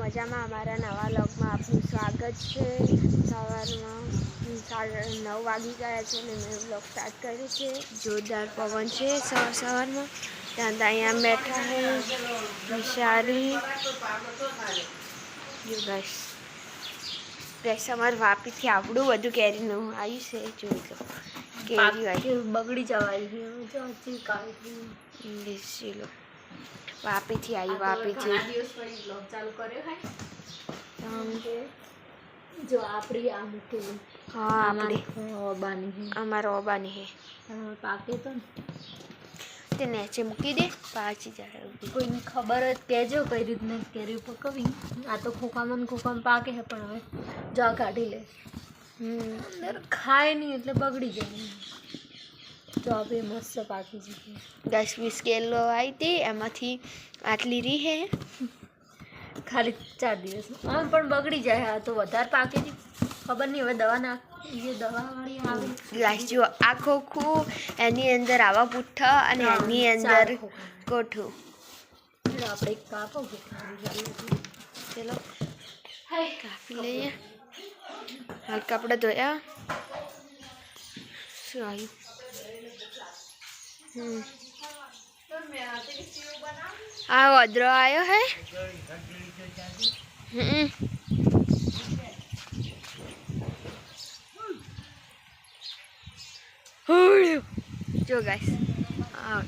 મજામાં? અમારા નવા વ્લોગમાં આપનું સ્વાગત છે। સવારમાં 9:30 વાગી ગયા છે અને મેં વ્લોગ સ્ટાર્ટ કર્યો છે। જોરદાર પવન છે સવારમાં। ત્યાં અહીંયા બેઠા હે વિશાલી ગાઈસ અમારે વાપીથી આવડું બધું કેરીનું આવ્યું છે। જોઈ લો કેરી બગડી જવાય લો વાપીથી આવી વાપીથી ચાલુ કર્યો હે જો આપડી આ મૂકેલી હા આપડી ઓબાની અમારો ઓબાની હે પાકે તો તે નીચે મૂકી દે પાછી જાય કોઈને ખબર જ કહેજો કઈ રીતના કેરી પકવી આ તો ખોખામાં પાકે હે પણ હવે જા કાઢી લે અંદર ખાય નહીં એટલે બગડી જાય તો આપણે મસ્ત પાકી જઈએ 10-20 કિલો આવી હતી એમાંથી આટલી રહી હે ખાલી 4 દિવસ આમ પણ બગડી જાય આ તો વધારે પાકે છે ખબર નહીં હવે દવા નાખી દવાવાળી આવે ગાઈસ જો આ ખોખું એની અંદર આવા પુઠ્ઠા અને એની અંદર કોઠું આપણે કાપો ચલો કાપી લઈએ હાલ કપડા ધોયા શું આવ્યું આ વદ્રો આવ્યો હે જો ગાઈસ આ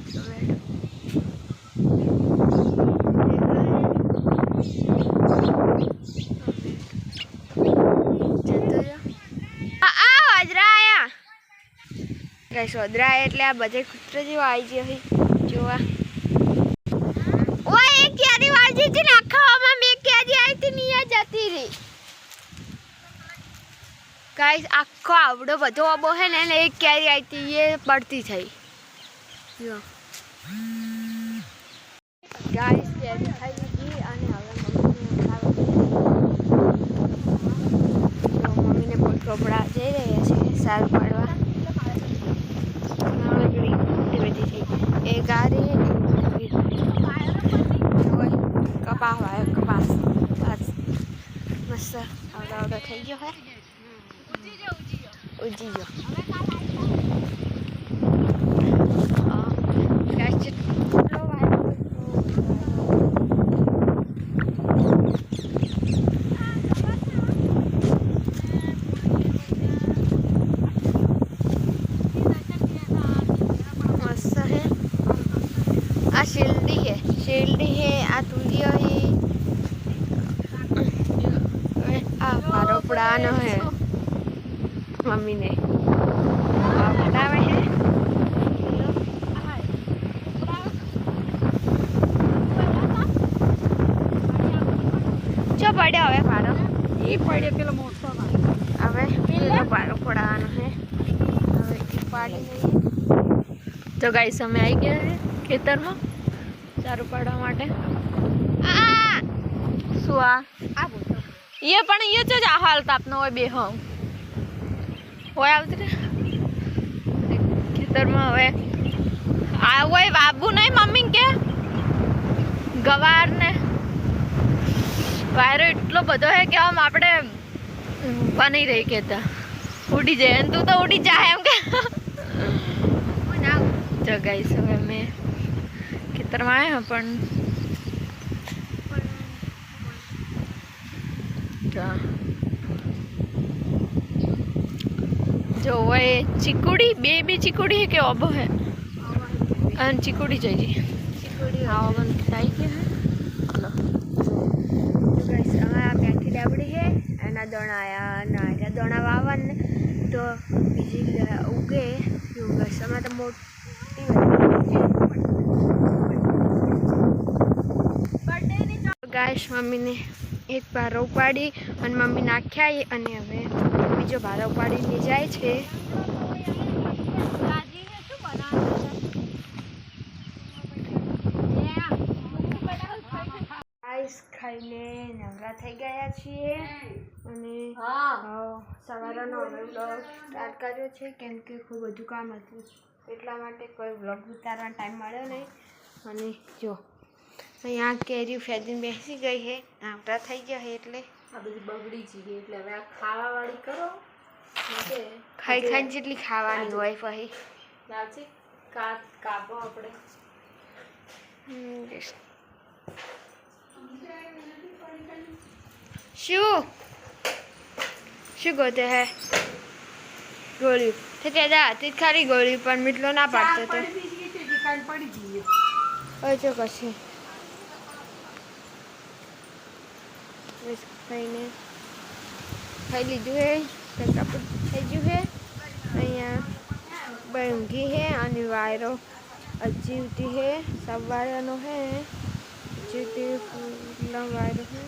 ગાઈસ વદ્રા એટલે આ બધે કૂતરો જેવો આવી ગયો હે જોવા ઓય એક કેરી વાજી હતી ને આખામાં મેં કેરી આવી હતી ની આ જતી રહી ગાઈસ આખો આવડો બધો આબો હે ને એક કેરી આવી હતી એ પડતી થઈ જો ગાઈસ કેરી ખાઈ લીધી અને હવે મમ્મીને પોટકોપડા જઈ રહ્યા છે સાર પાડવા એ ગાડી કપાસ મસ્ત આવડો થઈ ગયો હે ઉજી ગયો शिल्डी है आ तुलियो है आ फारोपड़ानो है मम्मी ने बतावे है जो पड़े हवे फारो ई पड़े पेलो मोटो हवे पेलो फारोपड़ानो है हवे ई पाड़ी नहीं तो गाइस हमें आई गया है खेतर में चारू पाड़वा माटे सुआ ये पण ये च हाल तापनो होय बे हम होय आवत रे खेतर में हवे आ होय बाबू नहीं मम्मी के गवार ने वायरो इतलो बधो है कि हम आपड़े ऊपर नहीं रही कहता उड़ी जाए तू तो उड़ी जाए एम के तो गाइस हवे मैं खेतर में आया पण जो वो चिकुड़ी बेबी चिकुड़ी है कि ओबो है चिकुड़ी चाहिए चिकुड़ी हाँ मन खाई के है लो तो गाइस हमारा प्याठी डाबड़ी है एना दोना आया ना आया दोना वावन तो बीजी उगे यो गाइस हमारा तो मोटी गाइस मम्मी ने एक भारो उपाड़ी और मम्मी नाख्या अने हवे बीजो भारो उपाड़ी ले जाए छे गाइस खाईने नवरा થઈ ગયા છીએ અને સવારનો વ્લોગ સ્ટાર્ટ કર્યો છે કેમ કે ખૂબ બધું કામ હતું એટલા માટે કોઈ વ્લોગ ઉતારવાનો ટાઈમ મળ્યો નહીં અને જો અહીંયા કેરી ફેદીને બેસી ગઈ છે, આવતા થઈ ગયા છે એટલે આ બધી બગડી જઈ એટલે હવે આ ખાવાવાળી કરો કે ખાઈ ખાઈને જેટલી ખાવાની હોય પછી લાવજી કાપો આપણે શું ગોતે હે ગોળી તો કહેતા હતી ખરી ગોળી પણ મીઠલો ના પાડતો તો જો કશે ખાઈને ખાઈ લીધું હે કાપડ થઈ ગયું હે અહીંયા ઊંઘી હે અને વાયરો હજી ઉઠી હે સવારનો હે હજી પૂરા વાયરો હે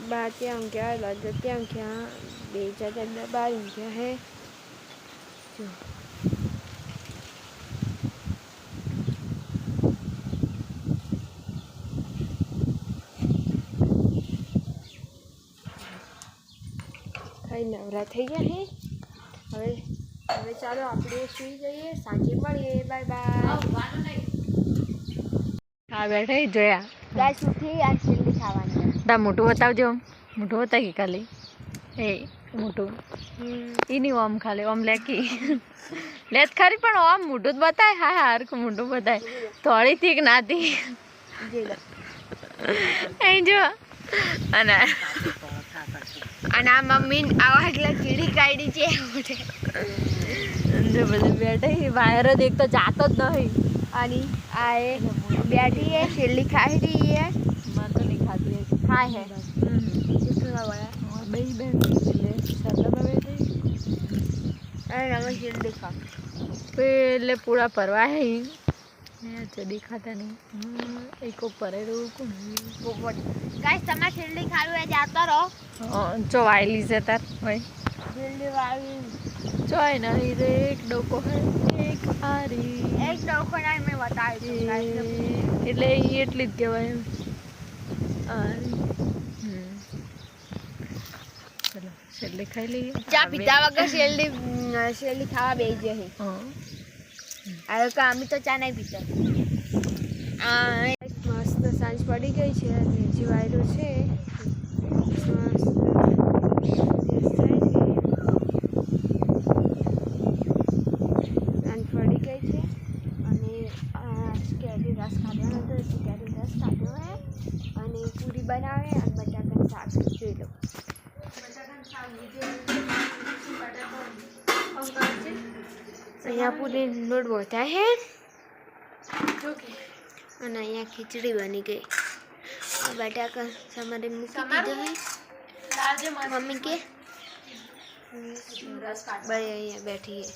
બા ત્યાં ઊંઘ્યા લાજો ત્યાં ઊંઘ્યા બે જગ્યા બહાર ઊંઘ્યા હે જો નવરા થઈ ગયા હે હવે ચાલો આપણે સુઈ જઈએ, સાંજે મળીએ, બાય બાય. હા બેઠા જોયા ગાઈસ ઉઠી આ શેરડી ખાવાની તા મોટું બતાવજો, મોટું બતાવી ખાલી એ મોટું એની ઓમ ખાલી ઓમ લેકી લેત ખરી પણ ઓમ મોટું જ બતાય. હા હારખું મોટું બતાય થોડી થીક નાતી એ જો અને આ મમ્મી આવા એટલે કીડી કાઢી છે જો બધું બેઠી વાયર જ એક તો જાતો જ નહીં અને આ એ બેઠી है શેરડી ખાઈ રહી है मैं तो नहीं खाती है खाए है बई बैठी એટલે છાતામાં બેઠી अरे हम શેરડી खा પેલે પૂરા પરવા હે ચડી ખાતા નહીં એક પરે રહું કોણ गाइस તમારે શેરડી ખાવું है जाता रहो જો વાયલી છે તાર હોય શેરડી વાળી જોઈ નહીં રે એક ડોકો હે એક આરી એક ડોકો ના મેં બતાવી દઉં એટલે એ એટલી જ કહેવાય એમ આરી ચલો શેરડી ખાઈ લઈએ ચા પીતા વગર શેરડી ખાવા બેસી જશે આ અમે તો ચા નહીં પીતા મસ્ત સાંજ પડી ગઈ છે અને હજી વાયરો છે સાંજ પડી ગઈ છે અને કેરી રસ કાઢવાનો હતો એટલે કેરી રસ કાઢ્યો હે અને પૂરી બનાવે અને બટાકાનું શાક જોઈ લો અહીંયા પૂરી લોટ બોતા હે અને અહીંયા ખીચડી બની ગઈ બટાકા તમારે મૂકી દીધો હે મમ્મી કે ભાઈ અહીંયા બેઠી હે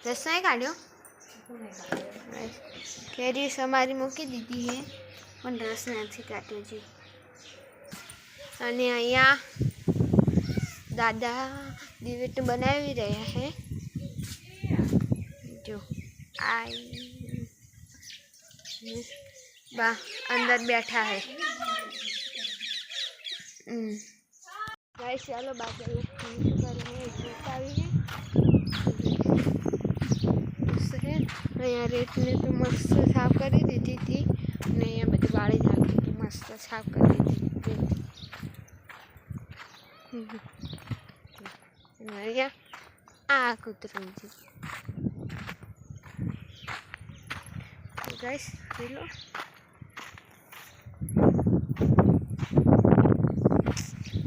રસ નહીં કાઢ્યો કેરી સમારી મૂકી દીધી હે પણ રસ નથી કાઢ્યો છે અને અહીંયા દાદા દિવેટનું બનાવી રહ્યા હે જો આ બા અંદર બેઠા હે गाइस चलो बात करिए અહીંયા રેતને તો મસ્ત સાફ કરી દીધી હતી અને અહીંયા બધી વાળી નાખી હતી મસ્ત સાફ કરી દીધી અહીંયા આ કૂતરું છે ગાઈસ જોઈ લો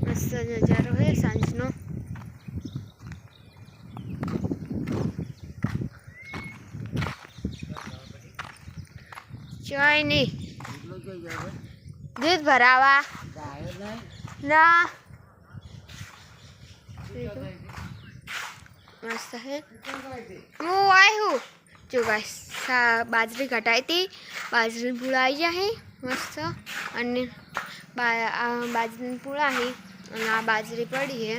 મસ્ત નજારો હે સાંજનો ચાય નહીં દૂધ ભરાવા ના મસ્ત હે હું આવ્યું જો ગાઈસ બાજરી ઘટાઈ હતી બાજરી પૂળા આવી ગયા હે મસ્ત અને બાજરીની પૂળા હે અને આ બાજરી પડી હે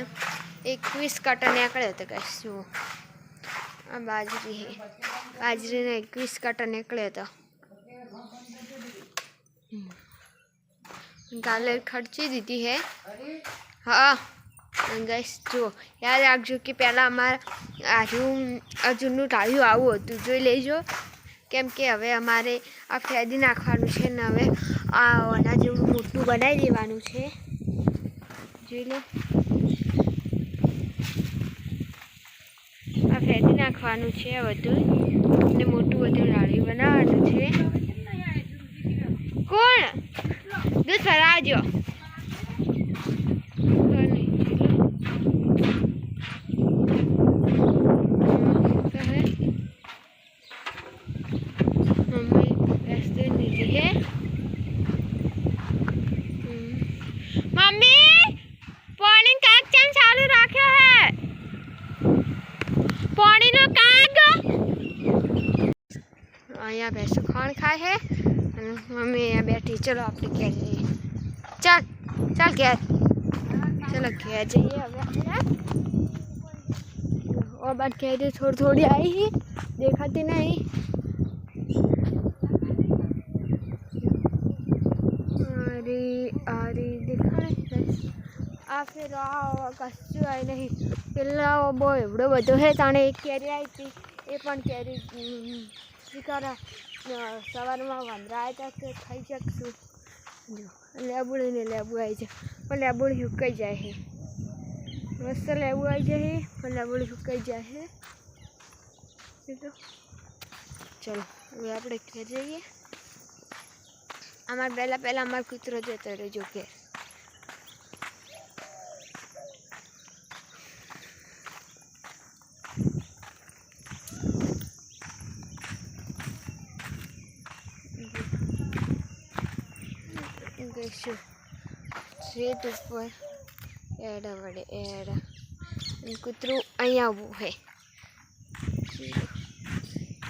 21 કટર નીકળ્યો હતો ગાઈસ જુઓ આ બાજરી હે બાજરીને 21 કટર નીકળ્યો હતો કાલે ખર્ચી દીધી હે હા ગાઈસ જુઓ યાદ રાખજો કે પહેલાં અમારા આજુ અર્જુનનું ટાળ્યું આવું હતું જોઈ લેજો કેમ કે હવે અમારે આ ફેદી નાખવાનું છે ને હવે આ અનાજ જેવું મોટું બનાવી દેવાનું છે. જોઈ લો, આ ફેદી નાખવાનું છે બધું ને મોટું બધું રાડ્યું બનાવવાનું છે. કોણ દૂધ ફરાવજો. मम्मी पानी काग चैन चालू राख्यो है. पानी नो काग અહીંયા ભેંસો ખાણ ખાય है અને મમ્મી અહીંયા બેઠી. ચલો આપણે ઘેર જઈએ. ચાલ ચાલ ઘેર. ચલો ઘેર જઈએ હવે આપણે. और बात कह रही थोड़ी थोड़ी आई ही देखाती नहीं. अरे दिखाए आ फिर कशु आई नहीं. पेला बो एवढो बधो है ताणे एक केरी आई थी ए पण केरी शिकारा सवाરમાં વંદરા આવ્યા હતા કે ખાઈ શકશું. જો લેબુડીને લેબુ આવી જાય પણ લેબુડી સુકાઈ જાય છે. મસ્ત લેબુ આવી જાય પણ લેબુડી સુકાઈ જાય છે. ચલો હવે આપણે ઘેર જઈએ. અમારે પહેલાં અમારો કૂતરો જતો રહેજો ઘેર. રેત ઉપર એડા વડે એડા કૂતરું અહીંયા ઊભું છે.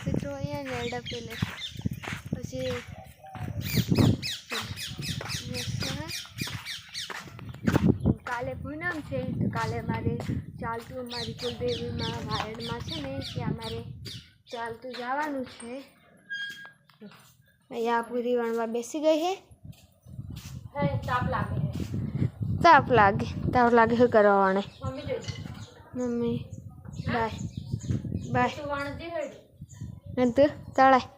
કૂતરું અહીંયા ને એડા પેલે પછી કાલે પૂનમ છે તો કાલે મારે ચાલતું મારી કુલદેવીમાં વાયડમાં છે ને ત્યાં મારે ચાલતું જવાનું છે. અહીંયા પૂરી વણવા બેસી ગઈ છે. તાપ લાગે શું કરવાને. મમ્મી બાય બાય તું તળાય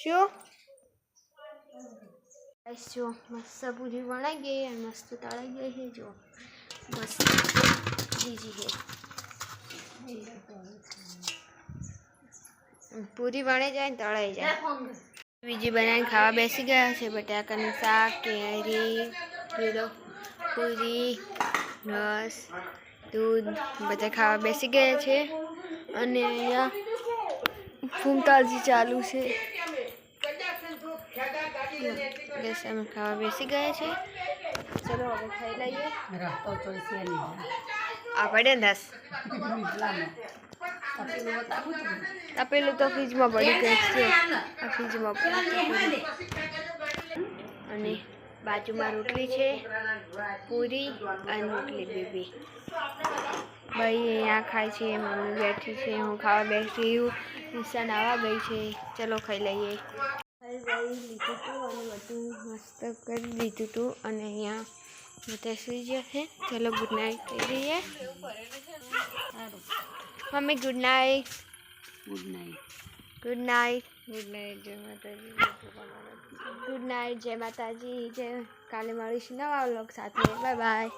શું જો મસ્ત પૂરી વણાઈ ગઈ અને મસ્ત તળાઈ ગઈ છે. જો મસ્ત બીજી છે પૂરી વણે જાય ને તળાઈ જાય. બીજી બનાવીને ખાવા બેસી ગયા છે. બટાકાનું શાક, કેરી, પૂરી, રસ, દૂધ બધા ખાવા બેસી ગયા છે. અને અહીંયા ફૂમતાજી ચાલુ છે. બસ અમે ખાવા બેસી ગયા છે. ચલો હવે ખાઈ લઈએ. આપણે 10 તપેલું તો ફ્રીજમાં પડી ગયું છે. આ ફ્રીજમાં અને બાજુમાં રોટલી છે, પૂરી અને રોટલી બેબી ભાઈ અહીંયા ખાય છે. મમ્મી બેઠી છે, હું ખાવા બેઠી હું. નિશા નાવા ગઈ છે. ચલો ખાઈ લઈએ. લીધું હતું અને બધું મસ્ત કરી દીધું હતું અને અહીંયા બધા સુઈ ગયા છે. ચલો ગુડ નાઇટ કહી દઈએ. Mummy good night. Good night. Good night. Good night. જય માતાજી. Good night. જય માતાજી. જય. કાલે મળીશું નવા વ્લોગ સાથે. Bye bye.